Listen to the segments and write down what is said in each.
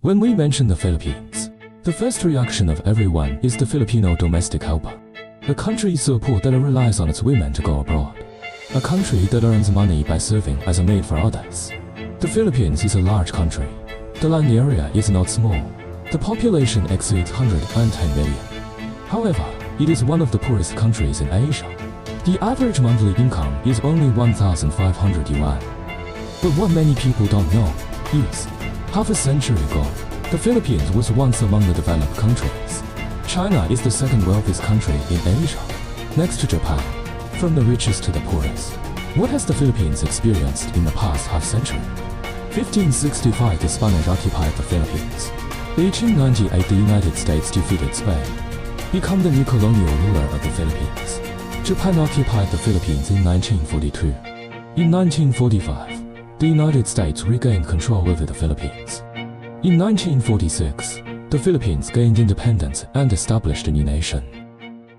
When we mention the Philippines, the first reaction of everyone is the Filipino domestic helper. A country so poor that it relies on its women to go abroad. A country that earns money by serving as a maid for others. The Philippines is a large country. The land area is not small. The population exceeds 110 million. However, it is one of the poorest countries in Asia. The average monthly income is only 1,500 yuan. But what many people don't know is, half a century ago, the Philippines was once among the developed countries. China is the second wealthiest country in Asia, next to Japan, from the richest to the poorest. What has the Philippines experienced in the past half-century? 1565, the Spanish occupied the Philippines. 1898, the United States defeated Spain, become the new colonial ruler of the Philippines. Japan occupied the Philippines in 1942. In 1945, the United States regained control over the Philippines. In 1946, the Philippines gained independence and established a new nation.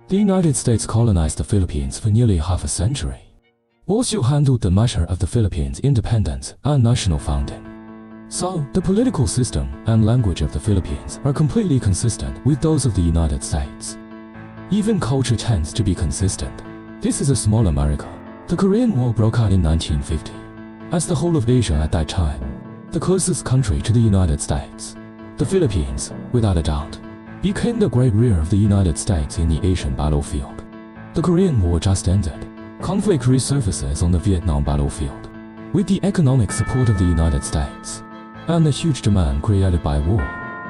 The United States colonized the Philippines for nearly half a century. Also handled the matter of the Philippines' independence and national founding. So, the political system and language of the Philippines are completely consistent with those of the United States. Even culture tends to be consistent. This is a small America. The Korean War broke out in 1950. As the whole of Asia at that time, the closest country to the United States, the Philippines, without a doubt, became the great rear of the United States in the Asian battlefield. The Korean War just ended. Conflict resurfaces on the Vietnam battlefield. With the economic support of the United States and the huge demand created by war,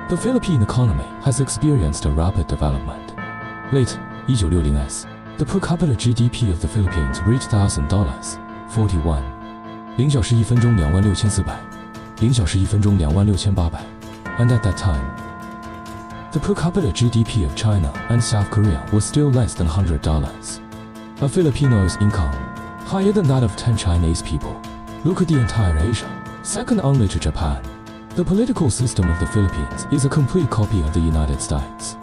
the Philippine economy has experienced a rapid development. Late 1960s, the per capita GDP of the Philippines reached $1,000, 41. 0小时1分钟26400 0小时1分钟26800 And at that time, the per capita GDP of China and South Korea was still less than $100. A Filipino's income, higher than that of 10 Chinese people. Look at the entire Asia, second only to Japan. The political system of the Philippines is a complete copy of the United States.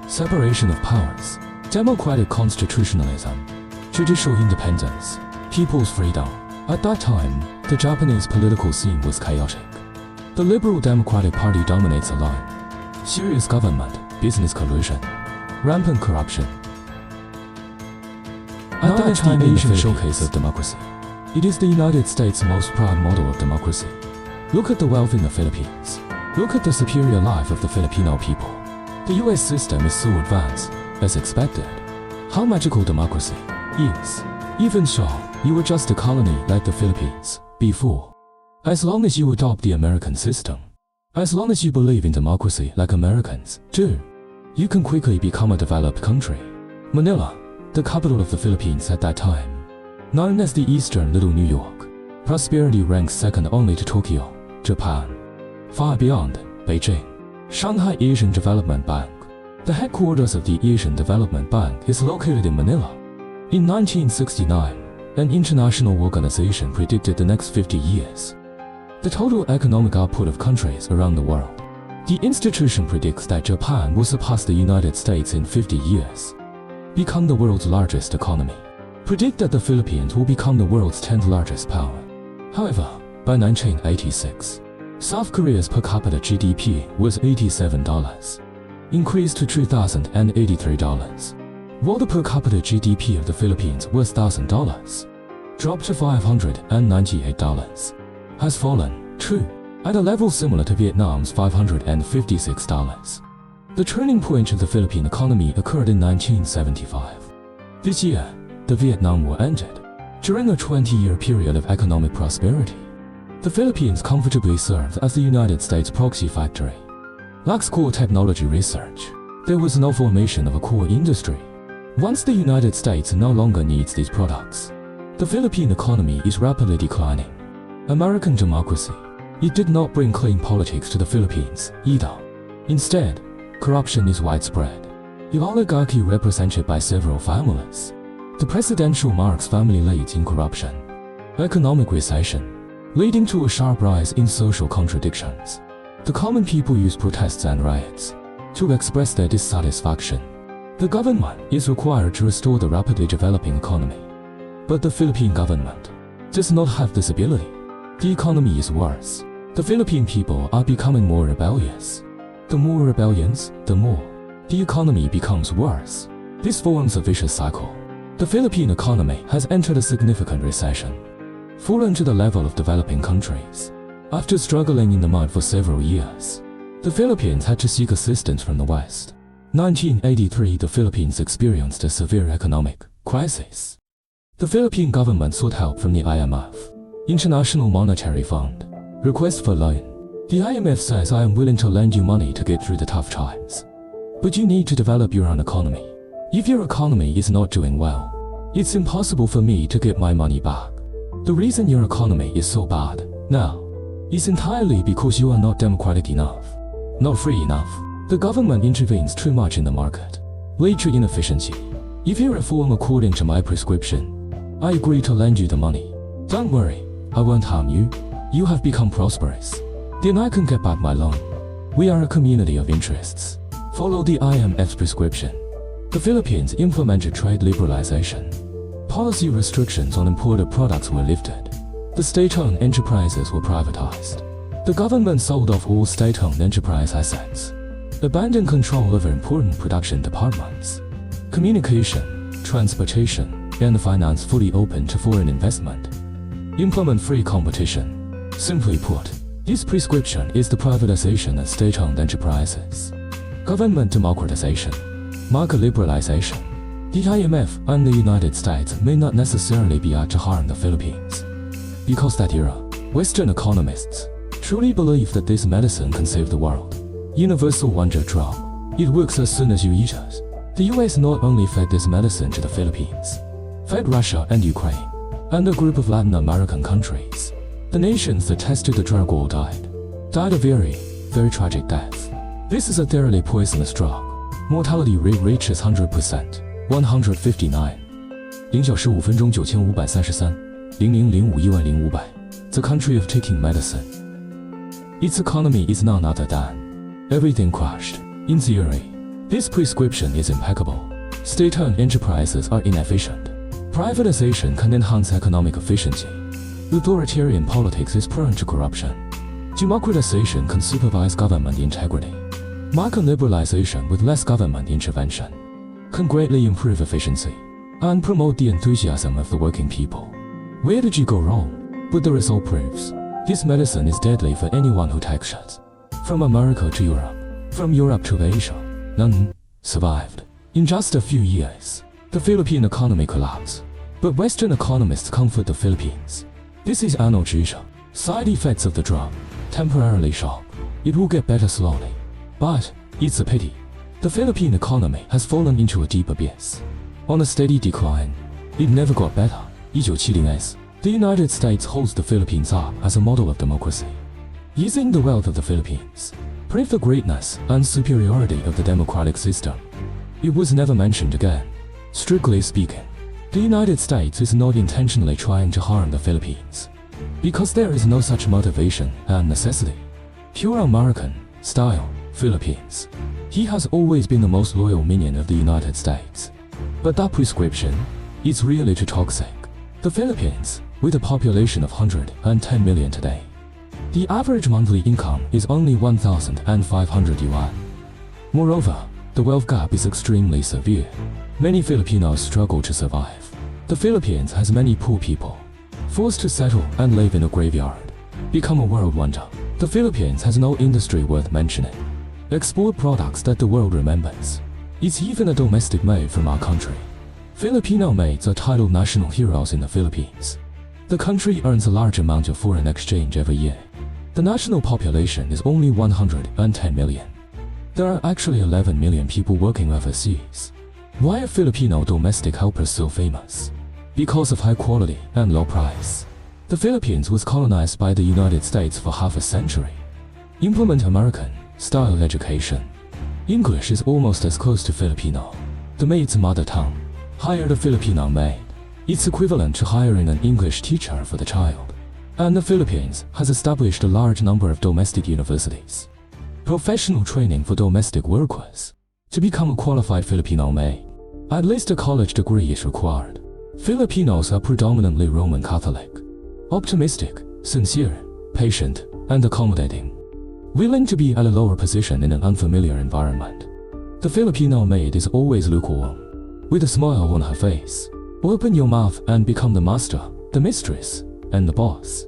Separation of powers, democratic constitutionalism, judicial independence, people's freedom. At that time, the Japanese political scene was chaotic. The Liberal Democratic Party dominates alone. Serious government, business collusion, rampant corruption. At that time, Asian showcase of democracy. It is the United States' most proud model of democracy. Look at the wealth in the Philippines. Look at the superior life of the Filipino people. The US system is so advanced, as expected. How magical democracy is. Even so, you were just a colony like the Philippines before. As long as you adopt the American system, as long as you believe in democracy like Americans do, you can quickly become a developed country. Manila, the capital of the Philippines at that time, known as the Eastern Little New York, prosperity ranks second only to Tokyo, Japan, far beyond Beijing. Shanghai Asian Development Bank. The headquarters of the Asian Development Bank is located in Manila. In 1969, an international organization predicted the next 50 years. The total economic output of countries around the world. The institution predicts that Japan will surpass the United States in 50 years, become the world's largest economy. Predict that the Philippines will become the world's 10th largest power. However, by 1986, South Korea's per capita GDP was $87, increased to $2,083, while the per capita GDP of the Philippines was $1,000, dropped to $598, has fallen, too, at a level similar to Vietnam's $556. The turning point of the Philippine economy occurred in 1975. This year, the Vietnam War ended. During a 20-year period of economic prosperity, the Philippines comfortably served as the United States proxy factory. Lacks core technology research. There was no formation of a core industry. Once the United States no longer needs these products, the Philippine economy is rapidly declining. American democracy. It did not bring clean politics to the Philippines, either. Instead, corruption is widespread. The oligarchy represented by several families. The presidential Marx family leads in corruption. Economic recession, leading to a sharp rise in social contradictions. The common people use protests and riots to express their dissatisfaction. The government is required to restore the rapidly developing economy. But the Philippine government does not have this ability. The economy is worse. The Philippine people are becoming more rebellious. The more rebellions, the more the economy becomes worse. This forms a vicious cycle. The Philippine economy has entered a significant recession, fallen to the level of developing countries. After struggling in the mud for several years, the Philippines had to seek assistance from the West. 1983, the Philippines experienced a severe economic crisis. The Philippine government sought help from the IMF, International Monetary Fund. Request for loan. The IMF says, I am willing to lend you money to get through the tough times, but you need to develop your own economy. If your economy is not doing well, it's impossible for me to get my money back. The reason your economy is so bad now is entirely because you are not democratic enough, not free enough. The government intervenes too much in the market, lead to inefficiency. If you reform according to my prescription, I agree to lend you the money. Don't worry, I won't harm you. You have become prosperous. Then I can get back my loan. We are a community of interests. Follow the IMF's prescription. The Philippines implemented trade liberalization. Policy restrictions on imported products were lifted. The state-owned enterprises were privatized. The government sold off all state-owned enterprise assets, abandoned control over important production departments. Communication, transportation, and finance fully open to foreign investment. Implement free competition. Simply put, this prescription is the privatization of state-owned enterprises, government democratization, market liberalization. The IMF and the United States may not necessarily be out to harm the Philippines, because that era, Western economists truly believe that this medicine can save the world. Universal wonder drug. It works as soon as you eat it. The US not only fed this medicine to the Philippines, fed Russia and Ukraine, and a group of Latin American countries. The nations that tested the drug all died a very, very tragic death. This is a thoroughly poisonous drug. Mortality rate reaches 100%. 159. 0小时5分钟9533 0005 The country of taking medicine. Its economy is none other than everything crushed. In theory, this prescription is impeccable. State-owned enterprises are inefficient. Privatization can enhance economic efficiency. Authoritarian politics is prone to corruption. Democratization can supervise government integrity. Market liberalization with less government intervention can greatly improve efficiency and promote the enthusiasm of the working people. Where did you go wrong? But the result proves this medicine is deadly for anyone who takes it. From America to Europe, from Europe to Asia, none survived. In just a few years, the Philippine economy collapsed. But Western economists comfort the Philippines. This is analgesia. Side effects of the drug. Temporarily shock. It will get better slowly. But it's a pity. The Philippine economy has fallen into a deep abyss. On a steady decline. It never got better. 1970s. The United States holds the Philippines up as a model of democracy. Using the wealth of the Philippines, prove the greatness and superiority of the democratic system. It was never mentioned again. Strictly speaking, the United States is not intentionally trying to harm the Philippines, because there is no such motivation and necessity. Pure American style, Philippines. He has always been the most loyal minion of the United States. But that prescription is really too toxic. The Philippines, with a population of 110 million today, the average monthly income is only 1,500 yuan. Moreover, the wealth gap is extremely severe. Many Filipinos struggle to survive. The Philippines has many poor people, forced to settle and live in a graveyard, become a world wonder. The Philippines has no industry worth mentioning. Export products that the world remembers. It's even a domestic maid from our country. Filipino maids are titled national heroes in the Philippines. The country earns a large amount of foreign exchange every year. The national population is only 110 million. There are actually 11 million people working overseas. Why are Filipino domestic helpers so famous? Because of high quality and low price. The Philippines was colonized by the United States for half a century. Implement American-style education. English is almost as close to Filipino. The maid's mother tongue. Hired a Filipino maid. It's equivalent to hiring an English teacher for the child. And the Philippines has established a large number of domestic universities. Professional training for domestic workers. To become a qualified Filipino maid, at least a college degree is required. Filipinos are predominantly Roman Catholic. Optimistic, sincere, patient, and accommodating, willing to be at a lower position in an unfamiliar environment. The Filipino maid is always lukewarm, with a smile on her face. Open your mouth and become the master, the mistress, and the boss.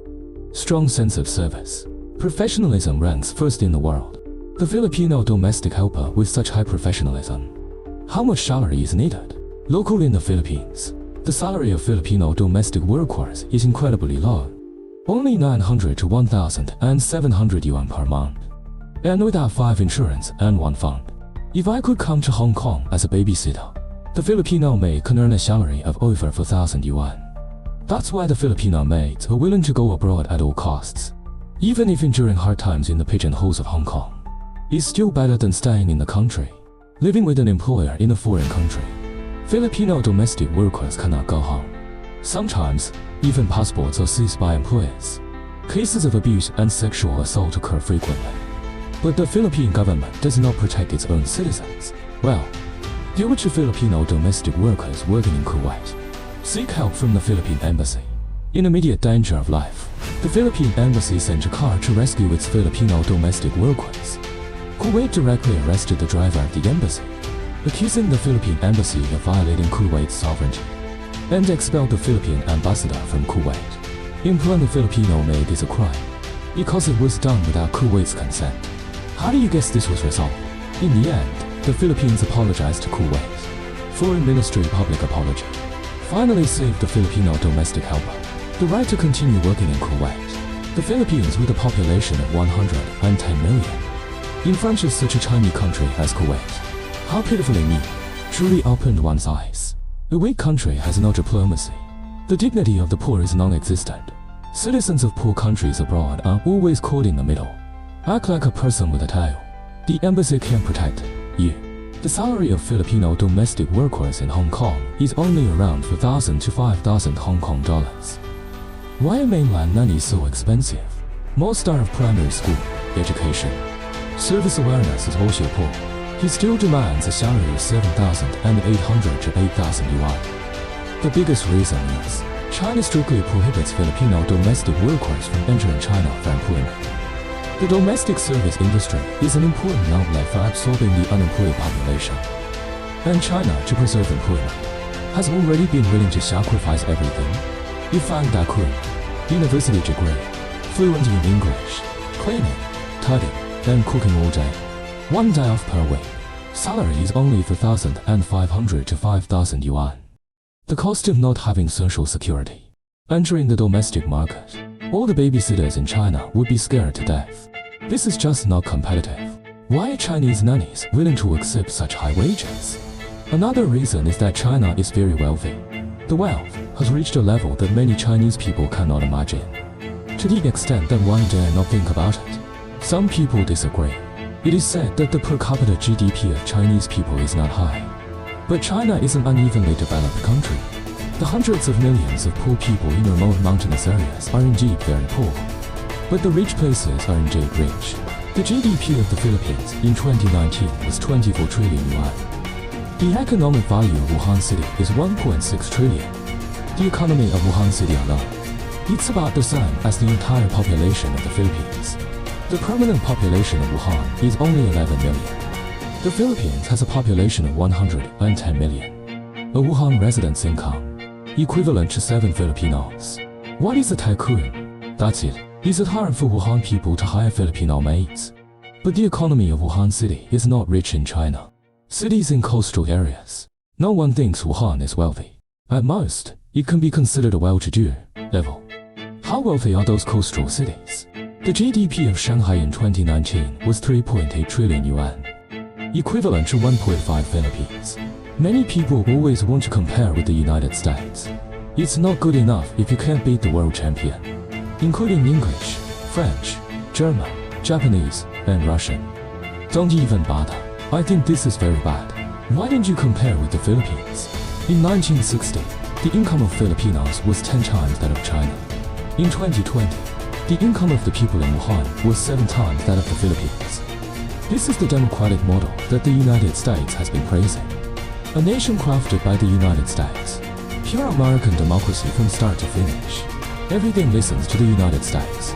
Strong sense of service. Professionalism ranks first in the world. The Filipino domestic helper with such high professionalism. How much salary is needed? Locally in the Philippines, the salary of Filipino domestic workers is incredibly low. Only 900 to 1,700 yuan per month. And without 5 insurance and 1 fund. If I could come to Hong Kong as a babysitter, the Filipino maid can earn a salary of over 4,000 yuan. That's why the Filipino maids are willing to go abroad at all costs. Even if enduring hard times in the pigeonholes of Hong Kong. It's still better than staying in the country, living with an employer in a foreign country. Filipino domestic workers cannot go home. Sometimes, even passports are seized by employers. Cases of abuse and sexual assault occur frequently. But the Philippine government does not protect its own citizens. Well, there were 2 Filipino domestic workers working in Kuwait. Seek help from the Philippine embassy. In immediate danger of life, the Philippine embassy sent a car to rescue its Filipino domestic workers. Kuwait directly arrested the driver of the embassy, accusing the Philippine embassy of violating Kuwait's sovereignty, and expelled the Philippine ambassador from Kuwait. Employing a Filipino maid is a crime, because it was done without Kuwait's consent. How do you guess this was resolved? In the end, the Philippines apologized to Kuwait. Foreign Ministry public apology finally saved the Filipino domestic helper the right to continue working in Kuwait. The Philippines, with a population of 110 million, enfranchise such a tiny country as Kuwait. How pitifully mean, truly opened one's eyes. A weak country has no diplomacy. The dignity of the poor is non-existent. Citizens of poor countries abroad are always caught in the middle. Act like a person with a tail. The embassy can't protect you. The salary of Filipino domestic workers in Hong Kong is only around 4,000 to 5,000 Hong Kong dollars. Why are mainland nannies so expensive? Most are of primary school education. Service awareness is also poor. He still demands a salary of 7,800 to 8,000 yuan. The biggest reason is China strictly prohibits Filipino domestic workers from entering China for employment. The domestic service industry is an important outlet for absorbing the unemployed population. And China, to preserve employment, has already been willing to sacrifice everything. You find that crew, university degree, fluent in English, cleaning, tidying, and cooking all day. 1 day off per week. Salary is only 4,500 to 5,000 yuan. The cost of not having social security. Entering the domestic market, all the babysitters in China would be scared to death. This is just not competitive. Why are Chinese nannies willing to accept such high wages? Another reason is that China is very wealthy. The wealth has reached a level that many Chinese people cannot imagine. To the extent that one dare not think about it. Some people disagree. It is said that the per capita GDP of Chinese people is not high. But China is an unevenly developed country. The hundreds of millions of poor people in remote mountainous areas are indeed very poor. But the rich places are indeed rich. The GDP of the Philippines in 2019 was 24 trillion yuan. The economic value of Wuhan City is 1.6 trillion. The economy of Wuhan City alone, it's about the same as the entire population of the Philippines. The permanent population of Wuhan is only 11 million. The Philippines has a population of 110 million. A Wuhan resident's income equivalent to 7 Filipinos. What is a tycoon? That's it. Is it hard for Wuhan people to hire Filipino maids? But the economy of Wuhan City is not rich in China. Cities in coastal areas. No one thinks Wuhan is wealthy. At most, it can be considered a well-to-do level. How wealthy are those coastal cities? The GDP of Shanghai in 2019 was 3.8 trillion yuan, equivalent to 1.5 Philippines. Many people always want to compare with the United States. It's not good enough if you can't beat the world champion, including English, French, German, Japanese, and Russian. Don't even bother. I think this is very bad. Why don't you compare with the Philippines? In 1960, the income of Filipinos was 10 times that of China. In 2020, the income of the people in Wuhan was 7 times that of the Philippines. This is the democratic model that the United States has been praising. A nation crafted by the United States. Pure American democracy from start to finish. Everything listens to the United States.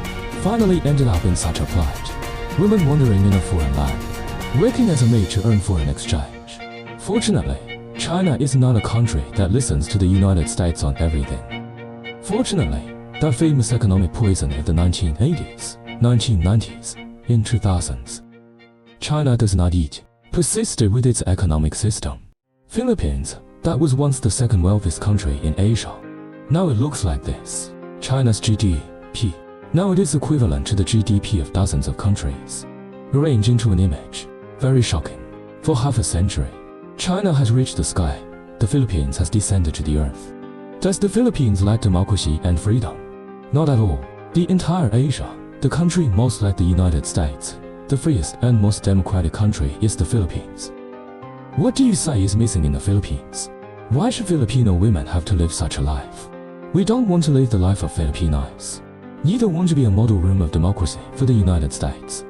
finally ended up in such a plight. Women wandering in a foreign land, working as a maid to earn foreign exchange. Fortunately, China is not a country that listens to the United States on everything. Fortunately, that famous economic poison of the 1980s, 1990s, in 2000s. China does not eat, persisted with its economic system. Philippines, that was once the second wealthiest country in Asia. Now it looks like this. China's GDP. Now it is equivalent to the GDP of dozens of countries. Arranged into an image. Very shocking. For half a century, China has reached the sky. The Philippines has descended to the earth. Does the Philippines lack democracy and freedom? Not at all. The entire Asia, the country most like the United States, the freest and most democratic country is the Philippines. What do you say is missing in the Philippines? Why should Filipino women have to live such a life? We don't want to live the life of Filipinos. Neither want to be a model room of democracy for the United States.